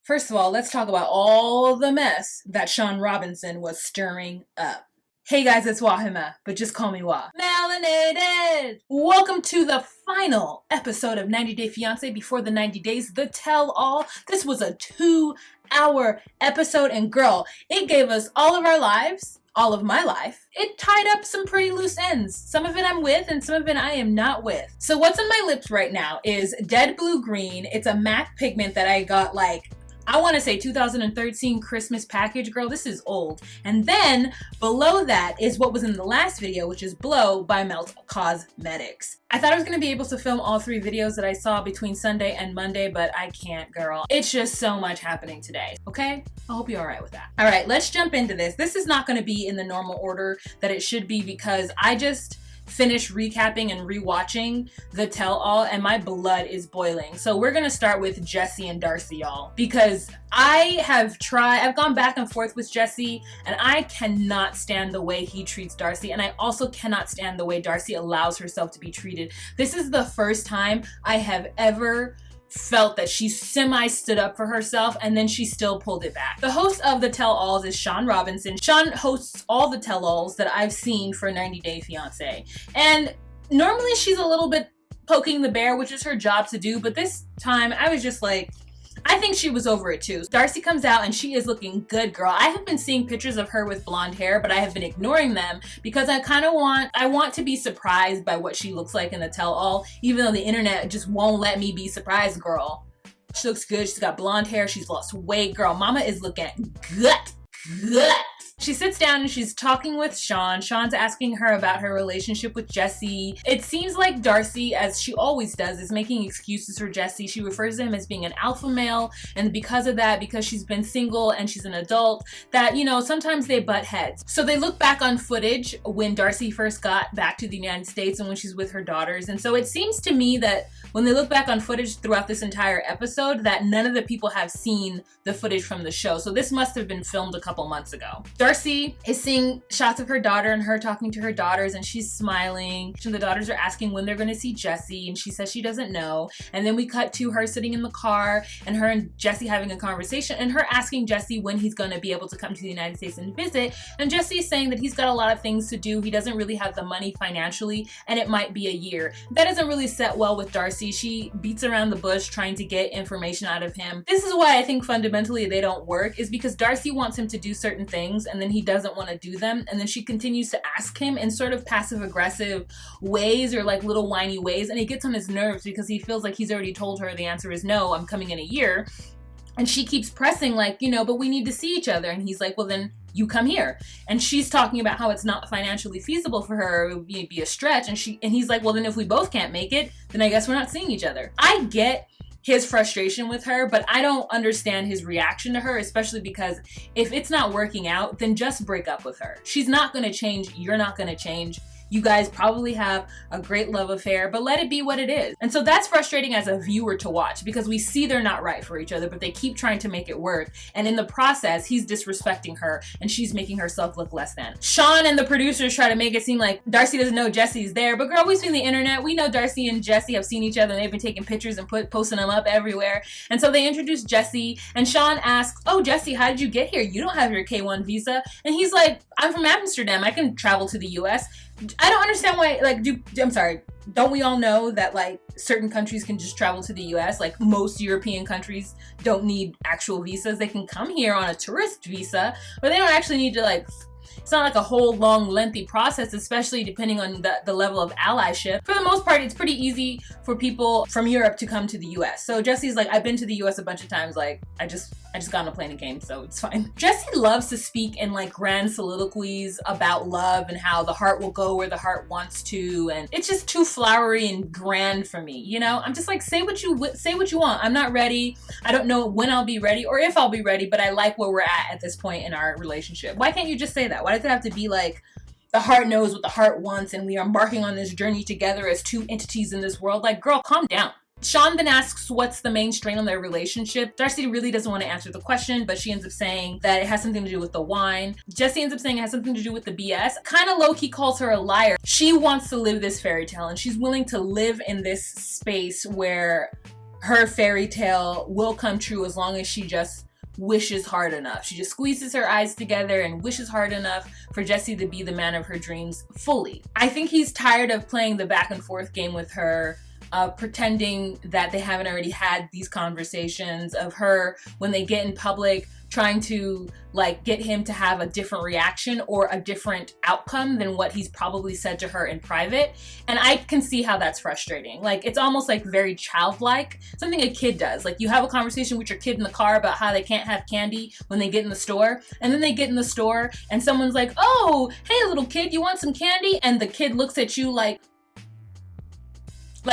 First of all, let's talk about all the mess that Sean Robinson was stirring up. Hey guys, it's Wahima, but just call me Wah. Melanated! Welcome to the final episode of 90 Day Fiance before the 90 days, the tell-all. This was a 2-hour episode, and girl, it gave us all of our lives, all of my life. It tied up some pretty loose ends. Some of it I'm with, and some of it I am not with. So what's on my lips right now is Dead Blue Green. It's a MAC pigment that I got I want to say 2013 Christmas package, girl. This is old. And then below that is what was in the last video, which is Blow by Melt Cosmetics. I thought I was going to be able to film all 3 videos that I saw between Sunday and Monday, but I can't, girl. It's just so much happening today, okay? I hope you're all right with that. All right, let's jump into this. This is not going to be in the normal order that it should be because I just finished recapping and rewatching the tell-all and my blood is boiling. So we're gonna start with Jesse and Darcy, y'all, because I've gone back and forth with Jesse and I cannot stand the way he treats Darcy, and I also cannot stand the way Darcy allows herself to be treated. This is the first time I have ever felt that she stood up for herself and then she still pulled it back. The host of the tell-alls is Sean Robinson. Sean hosts all the tell-alls that I've seen for 90 Day Fiance. And normally she's a little bit poking the bear, which is her job to do, but this time I was just like, I think she was over it too. Darcy comes out and she is looking good, girl. I have been seeing pictures of her with blonde hair, but I have been ignoring them because I want to be surprised by what she looks like in the tell-all, even though the internet just won't let me be surprised, girl. She looks good. She's got blonde hair. She's lost weight, girl. Mama is looking good. She sits down and she's talking with Sean. Sean's asking her about her relationship with Jesse. It seems like Darcy, as she always does, is making excuses for Jesse. She refers to him as being an alpha male, and because of that, because she's been single and she's an adult, that, you know, sometimes they butt heads. So they look back on footage when Darcy first got back to the United States and when she's with her daughters. And so it seems to me that when they look back on footage throughout this entire episode, that none of the people have seen the footage from the show. So this must have been filmed a couple months ago. Darcy is seeing shots of her daughter and her talking to her daughters, and she's smiling. And the daughters are asking when they're going to see Jesse, and she says she doesn't know. And then we cut to her sitting in the car and her and Jesse having a conversation, and her asking Jesse when he's going to be able to come to the United States and visit. And Jesse is saying that he's got a lot of things to do. He doesn't really have the money financially, and it might be a year. That doesn't really set well with Darcy. She beats around the bush trying to get information out of him. This is why I think fundamentally they don't work, is because Darcy wants him to do certain things and then he doesn't want to do them, and then she continues to ask him in sort of passive aggressive ways or like little whiny ways, and it gets on his nerves because he feels like he's already told her the answer is no, I'm coming in a year. And she keeps pressing like, you know, but we need to see each other. And he's like, well, then you come here. And she's talking about how it's not financially feasible for her. It would be a stretch. And he's like, well, then if we both can't make it, then I guess we're not seeing each other. I get his frustration with her, but I don't understand his reaction to her, especially because if it's not working out, then just break up with her. She's not going to change. You're not going to change. You guys probably have a great love affair, but let it be what it is. And so that's frustrating as a viewer to watch because we see they're not right for each other, but they keep trying to make it work. And in the process, he's disrespecting her and she's making herself look less than. Sean and the producers try to make it seem like Darcy doesn't know Jesse's there, but girl, we've seen the internet. We know Darcy and Jesse have seen each other and they've been taking pictures and posting them up everywhere. And so they introduce Jesse and Sean asks, oh, Jesse, how did you get here? You don't have your K1 visa. And he's like, I'm from Amsterdam. I can travel to the US. I don't understand why, don't we all know that like certain countries can just travel to the US? Like most European countries don't need actual visas. They can come here on a tourist visa, but they don't actually need to it's not like a whole long lengthy process, especially depending on the level of allyship. For the most part, it's pretty easy for people from Europe to come to the US. So Jesse's like, I've been to the US a bunch of times. Like I just got on a plane and came, so it's fine. Jesse loves to speak in like grand soliloquies about love and how the heart will go where the heart wants to, and it's just too flowery and grand for me. You know, I'm just like, say what you want. I'm not ready. I don't know when I'll be ready or if I'll be ready, but I like where we're at this point in our relationship. Why can't you just say that? Why does it have to be like the heart knows what the heart wants and we are embarking on this journey together as two entities in this world? Like, girl, calm down. Sean then asks what's the main strain on their relationship. Darcy really doesn't want to answer the question, but she ends up saying that it has something to do with the wine. Jesse ends up saying it has something to do with the BS. Kind of low-key calls her a liar. She wants to live this fairy tale and she's willing to live in this space where her fairy tale will come true as long as she just wishes hard enough. She just squeezes her eyes together and wishes hard enough for Jesse to be the man of her dreams fully. I think he's tired of playing the back and forth game with her, pretending that they haven't already had these conversations, of her when they get in public trying to like get him to have a different reaction or a different outcome than what he's probably said to her in private. And I can see how that's frustrating. Like, it's almost like very childlike, something a kid does. Like, you have a conversation with your kid in the car about how they can't have candy when they get in the store, and then they get in the store and someone's like, oh, hey little kid, you want some candy? And the kid looks at you like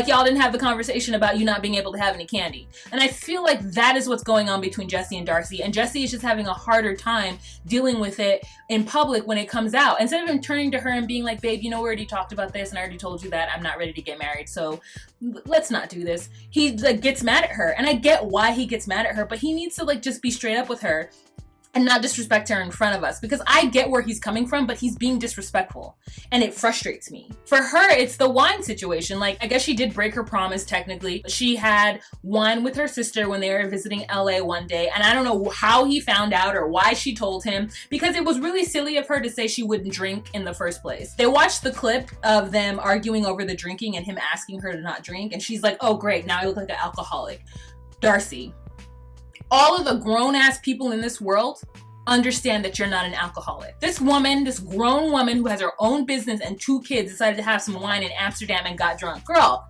y'all didn't have the conversation about you not being able to have any candy. And I feel like that is what's going on between Jesse and Darcy. And Jesse is just having a harder time dealing with it in public when it comes out. Instead of him turning to her and being like, babe, you know, we already talked about this and I already told you that I'm not ready to get married, so let's not do this. He like gets mad at her. And I get why he gets mad at her, but he needs to like just be straight up with her and not disrespect her in front of us, because I get where he's coming from, but he's being disrespectful and it frustrates me. For her, it's the wine situation. Like, I guess she did break her promise technically. She had wine with her sister when they were visiting LA one day, and I don't know how he found out or why she told him, because it was really silly of her to say she wouldn't drink in the first place. They watched the clip of them arguing over the drinking and him asking her to not drink, and she's like, oh great, now I look like an alcoholic. Darcy, all of the grown-ass people in this world understand that you're not an alcoholic. This woman, this grown woman who has her own business and 2 kids, decided to have some wine in Amsterdam and got drunk. Girl,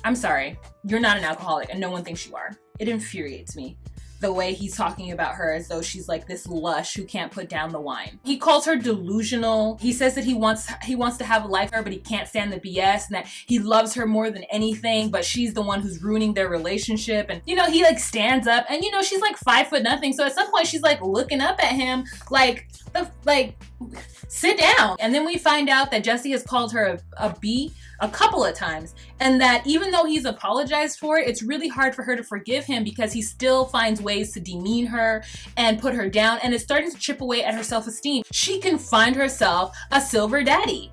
I'm sorry. You're not an alcoholic and no one thinks you are. It infuriates me, the way he's talking about her as though she's like this lush who can't put down the wine. He calls her delusional. He says that he wants to have a life with her, but he can't stand the BS, and that he loves her more than anything, but she's the one who's ruining their relationship. And you know, he like stands up, and you know, she's like 5'0", so at some point she's like looking up at him like sit down. And then we find out that Jesse has called her a B a couple of times, and that even though he's apologized for it, it's really hard for her to forgive him because he still finds ways to demean her and put her down, and it's starting to chip away at her self-esteem. She can find herself a silver daddy.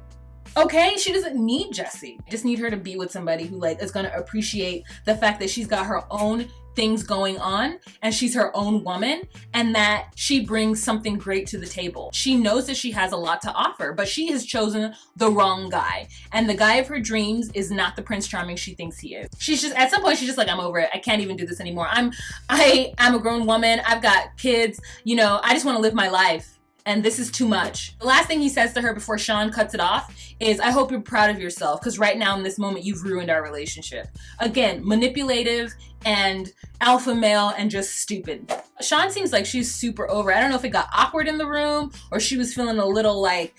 Okay, she doesn't need Jesse. Just need her to be with somebody who like is gonna appreciate the fact that she's got her own things going on and she's her own woman, and that she brings something great to the table. She knows that she has a lot to offer, but she has chosen the wrong guy. And the guy of her dreams is not the Prince Charming she thinks he is. She's just, at some point, she's just like, I'm over it. I can't even do this anymore. I'm a grown woman. I've got kids. You know, I just want to live my life. And this is too much. The last thing he says to her before Sean cuts it off is, I hope you're proud of yourself, because right now in this moment, you've ruined our relationship. Again, manipulative and alpha male and just stupid. Sean seems like she's super over it. I don't know if it got awkward in the room or she was feeling a little like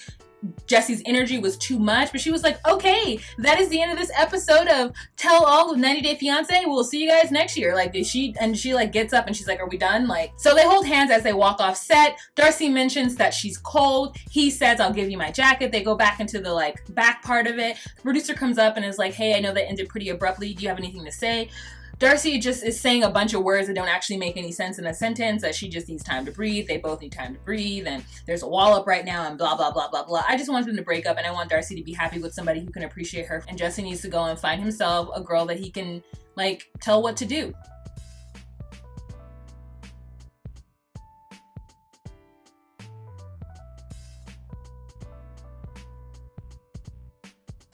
Jesse's energy was too much, but she was like, okay, that is the end of this episode of Tell All of 90 Day Fiance. We'll see you guys next year. Like, she like gets up and she's like, are we done? Like, so they hold hands as they walk off set. Darcy mentions that she's cold. He says, I'll give you my jacket. They go back into the like back part of it. The producer comes up and is like, hey, I know that ended pretty abruptly. Do you have anything to say? Darcy just is saying a bunch of words that don't actually make any sense in a sentence, that she just needs time to breathe. They both need time to breathe, and there's a wall up right now, and blah, blah, blah, blah, blah. I just want them to break up, and I want Darcy to be happy with somebody who can appreciate her. And Jesse needs to go and find himself a girl that he can, like, tell what to do.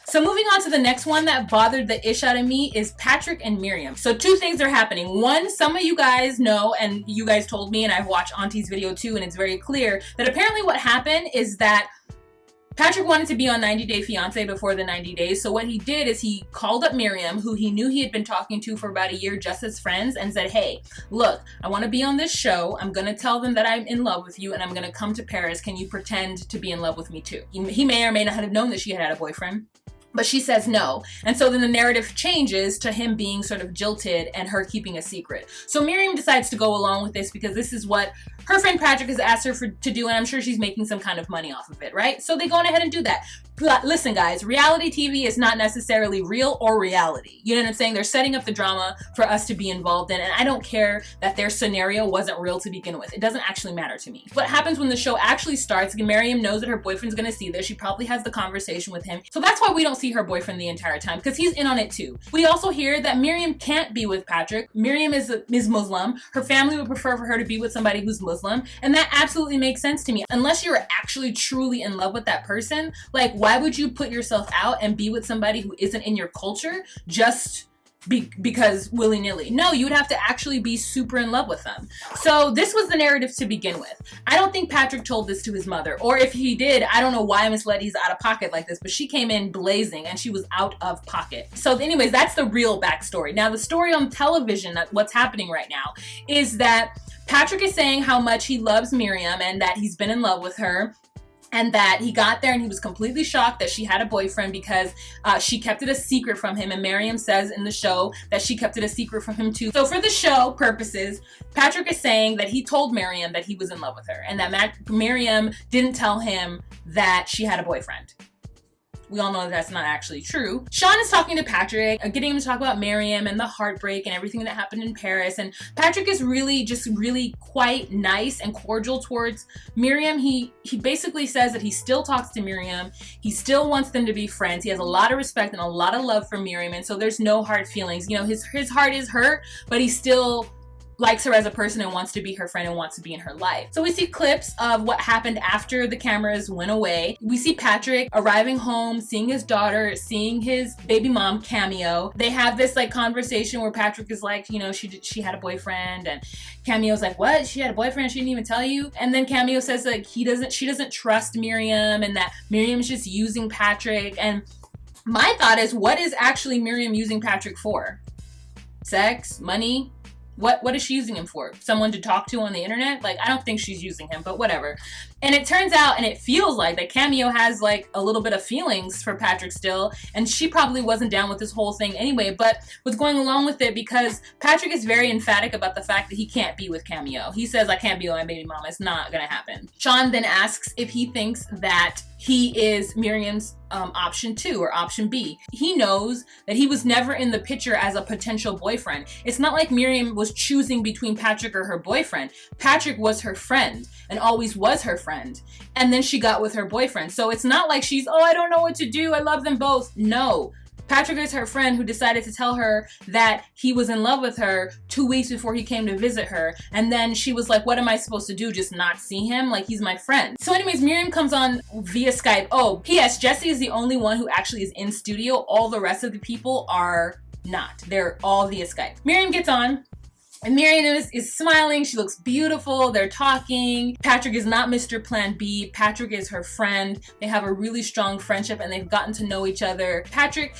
So moving on to the next one that bothered the ish out of me is Patrick and Miriam. So 2 things are happening. One, some of you guys know, and you guys told me, and I've watched Auntie's video too, and it's very clear that apparently what happened is that Patrick wanted to be on 90 Day Fiance before the 90 days. So what he did is he called up Miriam, who he knew he had been talking to for about a year just as friends, and said, hey, look, I want to be on this show. I'm going to tell them that I'm in love with you and I'm going to come to Paris. Can you pretend to be in love with me too? He may or may not have known that she had a boyfriend, but she says no. And so then the narrative changes to him being sort of jilted and her keeping a secret. So Miriam decides to go along with this because this is what her friend Patrick has asked her to do, and I'm sure she's making some kind of money off of it, right? So they go on ahead and do that. But listen, guys, reality TV is not necessarily real or reality. You know what I'm saying? They're setting up the drama for us to be involved in, and I don't care that their scenario wasn't real to begin with. It doesn't actually matter to me. What happens when the show actually starts, Miriam knows that her boyfriend's gonna see this. She probably has the conversation with him. So that's why we don't see see her boyfriend the entire time because he's in on it too. We also hear that Miriam can't be with Patrick. Miriam is Muslim. Her family would prefer for her to be with somebody who's Muslim, and that absolutely makes sense to me. Unless you're actually truly in love with that person, like, why would you put yourself out and be with somebody who isn't in your culture just because willy-nilly? No, you would have to actually be super in love with them. So this was the narrative to begin with. I don't think Patrick told this to his mother, or if he did, I don't know why Miss Letty's out of pocket like this, but she came in blazing and she was out of pocket. So anyways, that's the real backstory. Now the story on television, what's happening right now, is that Patrick is saying how much he loves Miriam and that he's been in love with her, and that he got there and he was completely shocked that she had a boyfriend because she kept it a secret from him. And Miriam says in the show that she kept it a secret from him too. So for the show purposes, Patrick is saying that he told Miriam that he was in love with her and that Miriam didn't tell him that she had a boyfriend. We all know that that's not actually true. Sean is talking to Patrick, getting him to talk about Miriam and the heartbreak and everything that happened in Paris. And Patrick is really quite nice and cordial towards Miriam. He basically says that he still talks to Miriam. He still wants them to be friends. He has a lot of respect and a lot of love for Miriam. And so there's no hard feelings. You know, his heart is hurt, but he still likes her as a person and wants to be her friend and wants to be in her life. So we see clips of what happened after the cameras went away. We see Patrick arriving home, seeing his daughter, seeing his baby mom Cameo. They have this like conversation where Patrick is like, you know, she had a boyfriend, and Cameo's like, what? She had a boyfriend? She didn't even tell you? And then Cameo says like she doesn't trust Miriam and that Miriam's just using Patrick. And my thought is, what is actually Miriam using Patrick for? Sex? Money? What is she using him for? Someone to talk to on the internet? Like, I don't think she's using him, but whatever. And it turns out, and it feels like, that Cameo has like a little bit of feelings for Patrick still, and she probably wasn't down with this whole thing anyway, but was going along with it because Patrick is very emphatic about the fact that he can't be with Cameo. He says, I can't be with my baby mama. It's not gonna happen. Sean then asks if he thinks that he is Miriam's option 2 or option B. He knows that he was never in the picture as a potential boyfriend. It's not like Miriam was choosing between Patrick or her boyfriend. Patrick was her friend and always was her friend. And then she got with her boyfriend. So it's not like she's, oh, I don't know what to do. I love them both. No. Patrick is her friend who decided to tell her that he was in love with her 2 weeks before he came to visit her. And then she was like, what am I supposed to do? Just not see him? Like, he's my friend. So anyways, Miriam comes on via Skype. Oh, P.S. Jesse is the only one who actually is in studio. All the rest of the people are not. They're all via Skype. Miriam gets on. And Miriam is smiling. She looks beautiful. They're talking. Patrick is not Mr. Plan B. Patrick is her friend. They have a really strong friendship and they've gotten to know each other. Patrick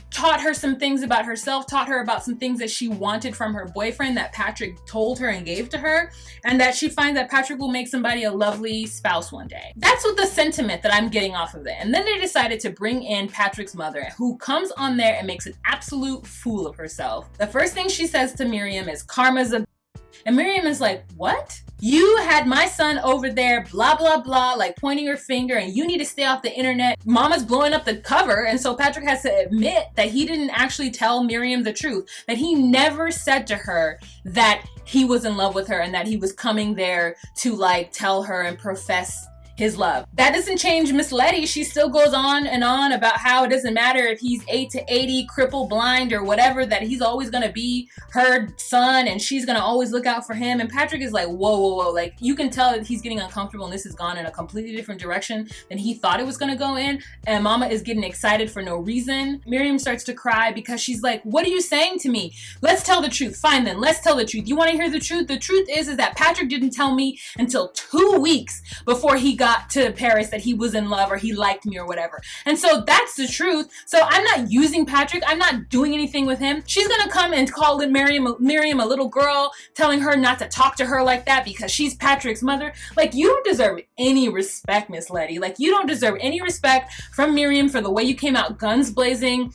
taught her some things about herself, taught her about some things that she wanted from her boyfriend that Patrick told her and gave to her, and that she finds that Patrick will make somebody a lovely spouse one day. That's what the sentiment that I'm getting off of it. And then they decided to bring in Patrick's mother, who comes on there and makes an absolute fool of herself. The first thing she says to Miriam is, karma's a... And Miriam is like, what? You had my son over there, blah, blah, blah, like pointing her finger, and you need to stay off the internet. Mama's blowing up the cover. And so Patrick has to admit that he didn't actually tell Miriam the truth, that he never said to her that he was in love with her and that he was coming there to like tell her and profess his love. That doesn't change Miss Letty. She still goes on and on about how it doesn't matter if he's 8 to 80, crippled, blind, or whatever, that he's always gonna be her son and she's gonna always look out for him. And Patrick is like, whoa, whoa, whoa. Like, you can tell that he's getting uncomfortable and this has gone in a completely different direction than he thought it was gonna go in. And Mama is getting excited for no reason. Miriam starts to cry because she's like, what are you saying to me? Let's tell the truth. Fine then, let's tell the truth. You wanna hear the truth? The truth is that Patrick didn't tell me until 2 weeks before he got to Paris that he was in love or he liked me or whatever. And so that's the truth. So I'm not using Patrick. I'm not doing anything with him. She's gonna come and call Miriam a little girl, telling her not to talk to her like that because she's Patrick's mother. Like, you don't deserve any respect, Miss Letty. Like, you don't deserve any respect from Miriam for the way you came out guns blazing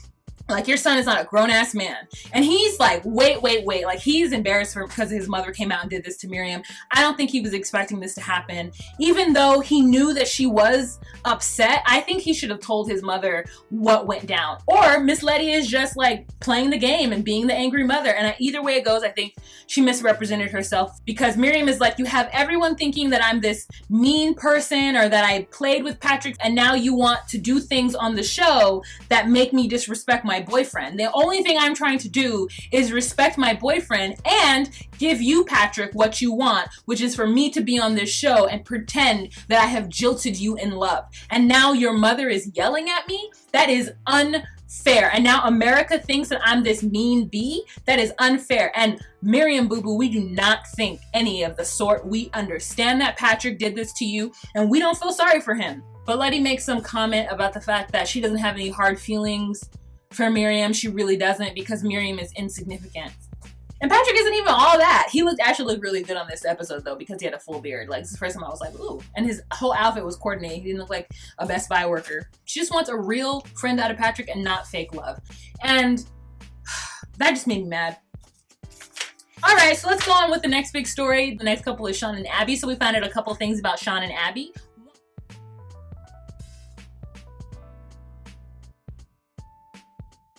Like, your son is not a grown-ass man. And he's like, wait. Like, he's embarrassed because his mother came out and did this to Miriam. I don't think he was expecting this to happen. Even though he knew that she was upset, I think he should have told his mother what went down. Or Miss Letty is just, like, playing the game and being the angry mother. And either way it goes, I think she misrepresented herself. Because Miriam is like, you have everyone thinking that I'm this mean person or that I played with Patrick, and now you want to do things on the show that make me disrespect my boyfriend. The only thing I'm trying to do is respect my boyfriend and give you, Patrick, what you want, which is for me to be on this show and pretend that I have jilted you in love. And now your mother is yelling at me? That is unfair. And now America thinks that I'm this mean bee? That is unfair. And Miriam, boo-boo, we do not think any of the sort. We understand that Patrick did this to you, and we don't feel sorry for him. But Letty makes some comment about the fact that she doesn't have any hard feelings for Miriam. She really doesn't, because Miriam is insignificant. And Patrick isn't even all that. He actually looked really good on this episode, though, because he had a full beard. Like, this is the first time I was like, ooh. And his whole outfit was coordinated. He didn't look like a Best Buy worker. She just wants a real friend out of Patrick and not fake love. And that just made me mad. Alright, so let's go on with the next big story. The next couple is Sean and Abby. So we found out a couple things about Sean and Abby.